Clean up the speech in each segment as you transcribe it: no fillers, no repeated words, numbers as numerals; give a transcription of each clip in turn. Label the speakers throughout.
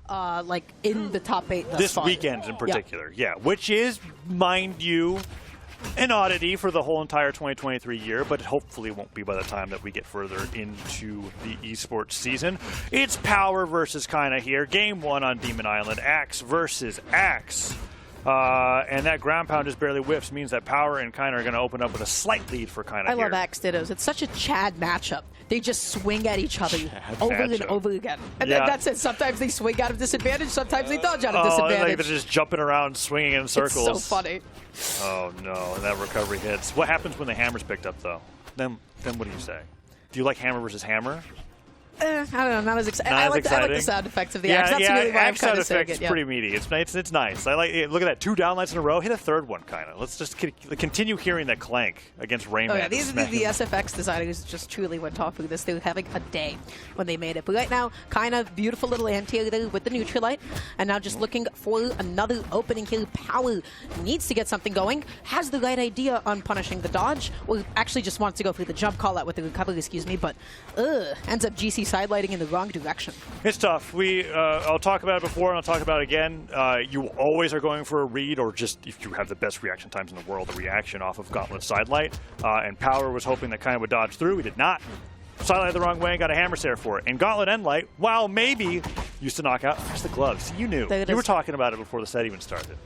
Speaker 1: like in the top 8 thus
Speaker 2: this
Speaker 1: far.
Speaker 2: weekend in particular. Yeah, which is, mind you, an oddity for the whole entire 2023 year, but hopefully won't be by the time that we get further into the esports season. It's Power versus Kyna here. Game 1 on Demon Island. Axe versus Axe. And that ground pound just barely whiffs, means that Power and Kyna are going to open up with a slight lead for Kyna.
Speaker 1: I love Axe Dittos. It's such a Chad matchup. They just swing at each other over and over again. And then that's it. Sometimes they swing out of disadvantage, sometimes they dodge out of disadvantage.
Speaker 2: They're just jumping around, swinging in circles.
Speaker 1: It's so funny.
Speaker 2: Oh no, and that recovery hits. What happens when the hammer's picked up, though? Then what do you say? Do you like hammer versus hammer?
Speaker 1: I don't know, not as exciting. I like the sound effects of the axe. That's really why I'm kind of saying it.
Speaker 2: It's pretty meaty. It's nice. I like it. Look at that, 2 downlights in a row. Hit a third one, kind of. Let's just continue hearing that clank against Rayman.
Speaker 1: Oh yeah, the SFX designers just truly went off of this. They were having a day when they made it. But right now, kind of beautiful little anti-air there with the Neutralite, and now just looking for another opening here. Power needs to get something going. Has the right idea on punishing the dodge, or actually just wants to go for the jump call out with the recovery. Excuse me, but ends up GC sidelighting in the wrong direction. It's tough.
Speaker 2: I'll talk about it before and I'll talk about it again. You always are going for a read, or just if you have the best reaction times in the world, a reaction off of Gauntlet sidelight. And Power was hoping that Kyna would dodge through. He did not. Sidelight the wrong way and got a hammer stare for it. And Gauntlet Endlight, while maybe used to knock out, there's the gloves. You knew. You were talking about it before the set even started.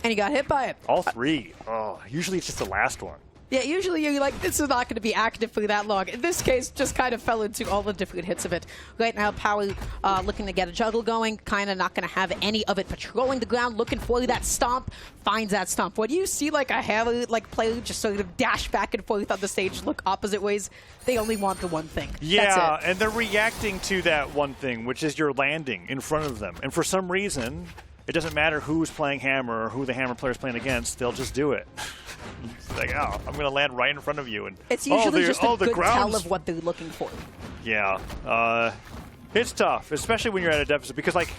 Speaker 1: And he got hit by it.
Speaker 2: All 3. Oh, usually it's just the last one.
Speaker 1: Yeah, usually you're like, this is not going to be active for that long. In this case, just kind of fell into all the different hits of it. Right now, Power looking to get a juggle going. Kind of not going to have any of it patrolling the ground, looking for that stomp. Finds that stomp. When you see like a hammer player just sort of dash back and forth on the stage, look opposite ways, they only want the one thing.
Speaker 2: Yeah,
Speaker 1: that's it.
Speaker 2: And they're reacting to that one thing, which is your landing in front of them. And for some reason, it doesn't matter who's playing hammer or who the hammer player's playing against, they'll just do it. It's like, oh, I'm going to land right in front of you. And
Speaker 1: it's usually just a good tell of what they're looking for.
Speaker 2: Yeah. It's tough, especially when you're at a deficit, because like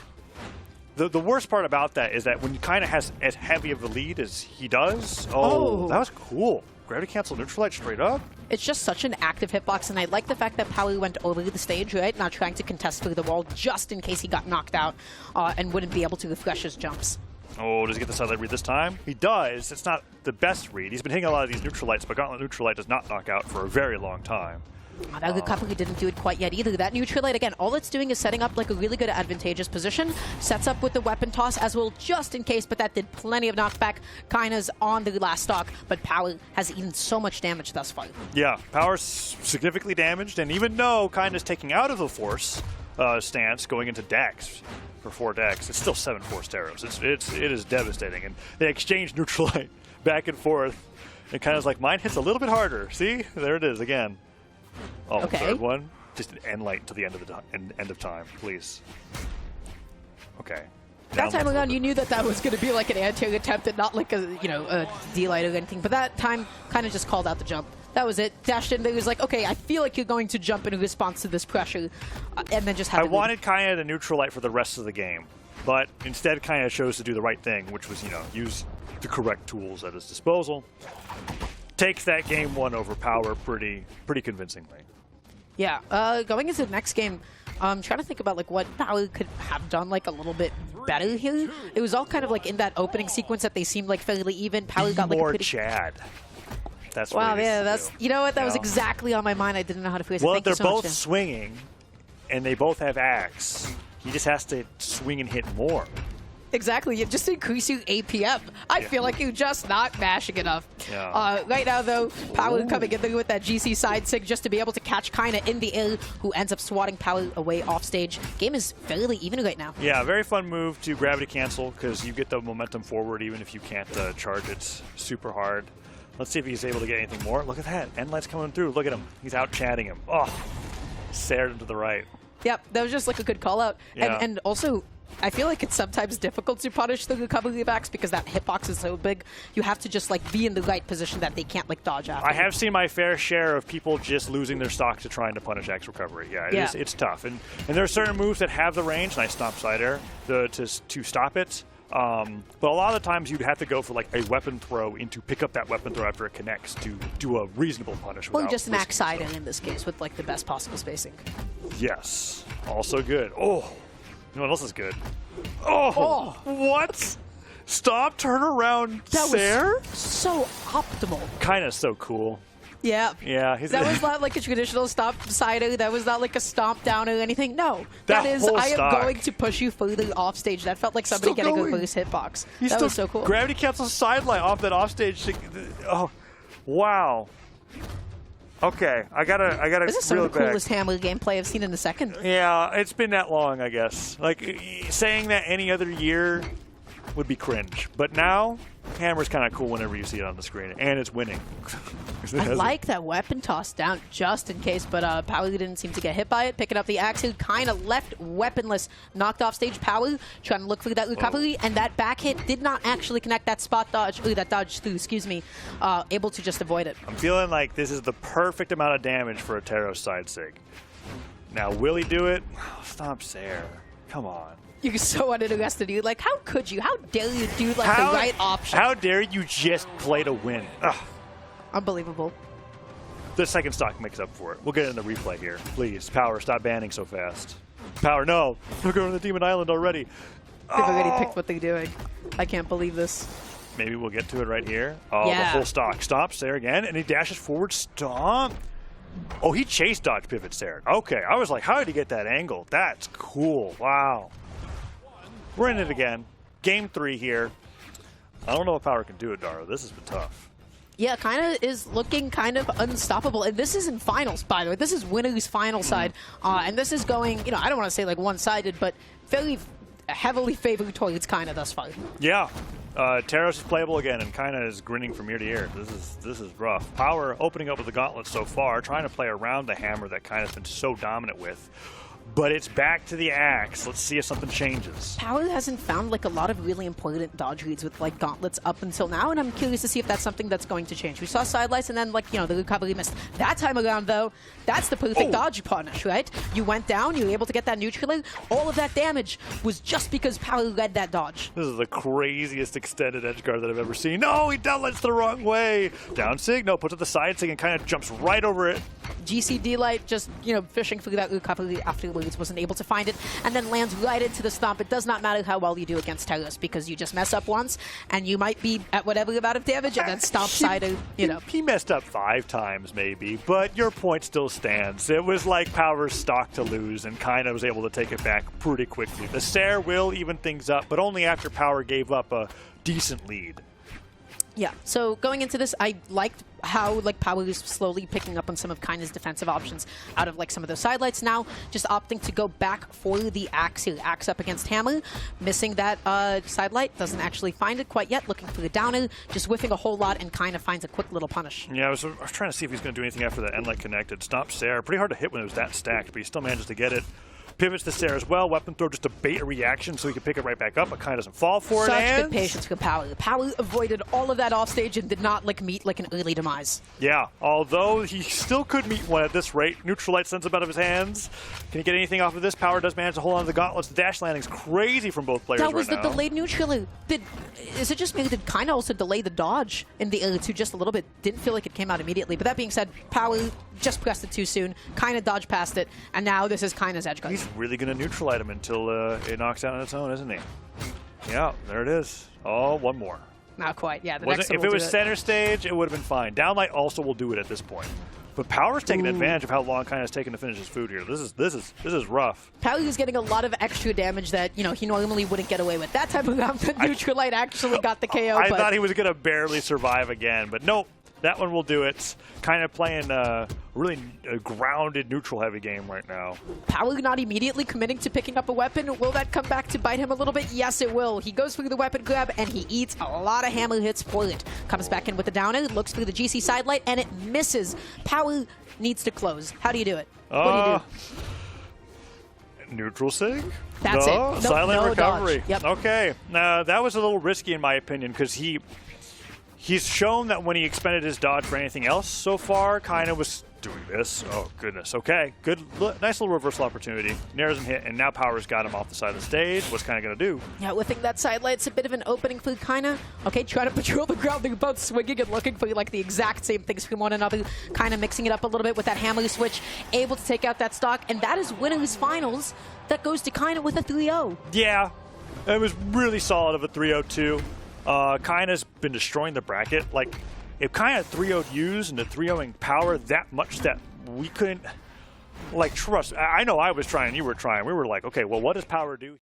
Speaker 2: the worst part about that is that when you kind of has as heavy of a lead as he does, that was cool. Gravity cancel Neutralite straight up.
Speaker 1: It's just such an active hitbox, and I like the fact that Power went over the stage, right? Not trying to contest through the wall just in case he got knocked out and wouldn't be able to refresh his jumps.
Speaker 2: Oh, does he get the sidelight read this time? He does. It's not the best read. He's been hitting a lot of these Neutralites, but Gauntlet Neutralite does not knock out for a very long time.
Speaker 1: That recovery didn't do it quite yet either. That Neutralite, again, all it's doing is setting up like a really good advantageous position. Sets up with the weapon toss as well, just in case, but that did plenty of knockback. Kyna's on the last stock, but Power has eaten so much damage thus far.
Speaker 2: Yeah, Power's significantly damaged, and even though Kyna's taking out of the Force stance, going into Dex for 4 Dex, it's still 7 Forced arrows. It is devastating, and they exchange Neutralite back and forth, and Kyna's like, mine hits a little bit harder. See? There it is again. Oh,
Speaker 1: okay.
Speaker 2: Third one. Just an end light to the end of time, please. Okay.
Speaker 1: That time around, you knew that was going to be like an anti-air attempt and not like a D-light or anything. But that time, kind of just called out the jump. That was it. Dashed in there. He was like, okay, I feel like you're going to jump in response to this pressure, and then just had.
Speaker 2: I wanted Kyna to Neutralite for the rest of the game, but instead, Kyna chose to do the right thing, which was use the correct tools at his disposal. Takes that game 1 over Power pretty convincingly.
Speaker 1: Yeah, going into the next game, I'm trying to think about like what Power could have done like a little bit better here. It was all kind of like in that opening sequence that they seemed like fairly even. Power got like a pretty
Speaker 2: Chad. That's
Speaker 1: wow,
Speaker 2: what
Speaker 1: yeah, that's you know what that was exactly on my mind. I didn't know how to phrase it.
Speaker 2: Well, they're
Speaker 1: so
Speaker 2: both
Speaker 1: much,
Speaker 2: swinging, and they both have axe. He just has to swing and hit more.
Speaker 1: Exactly, you just increase your APM. I feel like you're just not mashing enough.
Speaker 2: Yeah.
Speaker 1: Right now, though, Power coming in there with that GC side sig just to be able to catch Kyna in the air, who ends up swatting Power away off stage. Game is fairly even right now.
Speaker 2: Yeah, very fun move to gravity cancel, because you get the momentum forward even if you can't charge it super hard. Let's see if he's able to get anything more. Look at that. Endlight's coming through. Look at him. He's out chatting him. Oh, stared him to the right.
Speaker 1: Yep, that was just like a good call out.
Speaker 2: Yeah.
Speaker 1: And also, I feel like it's sometimes difficult to punish the recovery backs because that hitbox is so big. You have to just like be in the right position that they can't like dodge after.
Speaker 2: I have seen my fair share of people just losing their stock to trying to punish X recovery. Yeah, it's tough. And there are certain moves that have the range, nice stomp side air, to stop it. But a lot of the times you'd have to go for like a weapon throw into pick up that weapon throw after it connects to do a reasonable punish.
Speaker 1: Or just an axe side in this case with like the best possible spacing.
Speaker 2: Yes, also good. Oh, No one else is good. Oh, what? Stop, turn around, Sair?
Speaker 1: Was so optimal.
Speaker 2: Kyna's so cool.
Speaker 1: Yeah.
Speaker 2: Yeah.
Speaker 1: That was not like a traditional stomp sider. That was not like a stomp down or anything. No.
Speaker 2: That
Speaker 1: is,
Speaker 2: whole
Speaker 1: I am
Speaker 2: stock.
Speaker 1: going to push you further off stage. That felt like somebody getting a loose hitbox. That was so cool.
Speaker 2: Gravity cancels sideline off that offstage. Oh, wow. Okay, I gotta.
Speaker 1: This is some of the coolest Hammer gameplay I've seen in a second.
Speaker 2: Yeah, it's been that long, I guess. Like, saying that any other year would be cringe. But now, Hammer's kind of cool whenever you see it on the screen. And it's winning.
Speaker 1: I like that weapon toss down just in case, but Power didn't seem to get hit by it. Picking up the axe, kind of left weaponless, knocked off stage Power, trying to look for that recovery, and that back hit did not actually connect that spot dodge, that dodge through, excuse me, able to just avoid it.
Speaker 2: I'm feeling like this is the perfect amount of damage for a Taros side sig. Now, will he do it? Oh, stop Sair. Come on.
Speaker 1: You're so uninterested. You like, how could you? How dare you do like the right option?
Speaker 2: How dare you just play to win? Ugh.
Speaker 1: Unbelievable.
Speaker 2: The second stock makes up for it. We'll get in the replay here. Please, Power, stop banning so fast. Power, no. They're going to the Demon Island already.
Speaker 1: They've already picked what they're doing. I can't believe this.
Speaker 2: Maybe we'll get to it right here. Oh,
Speaker 1: yeah.
Speaker 2: The whole stock stops there again, and he dashes forward. Stomp. Oh, he chase dodge pivots there. Okay, I was like, how did he get that angle? That's cool. Wow. We're in it again. Game 3 here. I don't know if Power can do it, Dara. This has been tough.
Speaker 1: Yeah, Kyna is looking kind of unstoppable. And this is in finals, by the way. This is winner's final side. And this is going, I don't want to say like one-sided, but very heavily favored towards Kyna thus far.
Speaker 2: Yeah. Taros is playable again, and Kyna is grinning from ear to ear. This is rough. Power opening up with the gauntlet so far, trying to play around the hammer that Kyna's been so dominant with. But it's back to the axe. Let's see if something changes.
Speaker 1: Power hasn't found like a lot of really important dodge reads with like gauntlets up until now, and I'm curious to see if that's something that's going to change. We saw sidelights and then like, the recovery missed. That time around though, that's the perfect dodge punish, right? You went down, you were able to get that neutral. All of that damage was just because Power led that dodge.
Speaker 2: This is the craziest extended edge guard that I've ever seen. No, he downlights the wrong way. Down sig, no, puts it the side sig and kind of jumps right over it.
Speaker 1: GCD Light just, fishing for that recovery afterwards, wasn't able to find it, and then lands right into the stomp. It does not matter how well you do against Taros, because you just mess up once, and you might be at whatever amount of damage, and then stomp side,
Speaker 2: He messed up 5 times, maybe, but your point still stands. It was like Power's stock to lose, and Kyna was able to take it back pretty quickly. The Sair will even things up, but only after Power gave up a decent lead.
Speaker 1: Yeah, so going into this, I liked how Power is slowly picking up on some of Kyna's defensive options out of some of those sidelights now, just opting to go back for the axe here. Axe up against Hammer, missing that sidelight, doesn't actually find it quite yet, looking for the downer, just whiffing a whole lot, and Kyna finds a quick little punish.
Speaker 2: Yeah, I was trying to see if he's going to do anything after that end light connected. Stomp Sair, pretty hard to hit when it was that stacked, but he still manages to get it. Pivots to Sair as well. Weapon throw just to bait a reaction so he can pick it right back up, but kind of doesn't fall for it.
Speaker 1: Such good patience for Power. Power avoided all of that offstage and did not meet an early demise.
Speaker 2: Yeah, although he still could meet one at this rate. Neutral light sends him out of his hands. Can he get anything off of this? Power does manage to hold on to the gauntlets. The dash landing's crazy from both players.
Speaker 1: That was
Speaker 2: right
Speaker 1: the
Speaker 2: now.
Speaker 1: delayed neutral. Is it just me? Did Kyna also delay the dodge in the air too just a little bit? Didn't feel like it came out immediately. But that being said, Power just pressed it too soon. Kyna dodged past it, and now this is Kyna's edge guard.
Speaker 2: He's really going to neutralize him until it knocks out on its own, isn't he? Yeah, there it is. Oh, one more.
Speaker 1: Not quite. Yeah,
Speaker 2: if it was center stage, it would have been fine. Downlight also will do it at this point. But Power's taking advantage of how long Kyna's taken to finish his food here. This is rough.
Speaker 1: Power is getting a lot of extra damage that he normally wouldn't get away with. That time around, the neutral light actually got the KO.
Speaker 2: I thought he was going to barely survive again, but nope. That one will do it. Kind of playing really a grounded, neutral-heavy game right now.
Speaker 1: Power not immediately committing to picking up a weapon. Will that come back to bite him a little bit? Yes, it will. He goes through the weapon grab, and he eats a lot of hammer hits for it. Comes back in with the downer, looks through the GC sidelight, and it misses. Power needs to close. How do you do it? What do you do?
Speaker 2: Neutral sig?
Speaker 1: That's it. Nope,
Speaker 2: Silent
Speaker 1: no
Speaker 2: recovery.
Speaker 1: Dodge. Yep.
Speaker 2: Okay. That was a little risky in my opinion because he He's shown that when he expended his dodge for anything else so far, Kyna was doing this. Oh, goodness. Okay. Good. Nice little reversal opportunity. Nair doesn't hit, and now Power's got him off the side of the stage. What's Kyna going to do?
Speaker 1: Yeah, whiffing that side light's a bit of an opening for Kyna. Okay, trying to patrol the ground. They're both swinging and looking for like the exact same things from one another. Kyna mixing it up a little bit with that hammer switch, able to take out that stock, and that is winners finals. That goes to Kyna with a 3-0.
Speaker 2: Yeah, it was really solid of a 3-0-2. Kyna's been destroying the bracket. Like, if Kyna 3-0'd Use and the 3-0ing Power that much that we couldn't, like, trust. I know I was trying, you were trying. We were like, okay, well, what does Power do?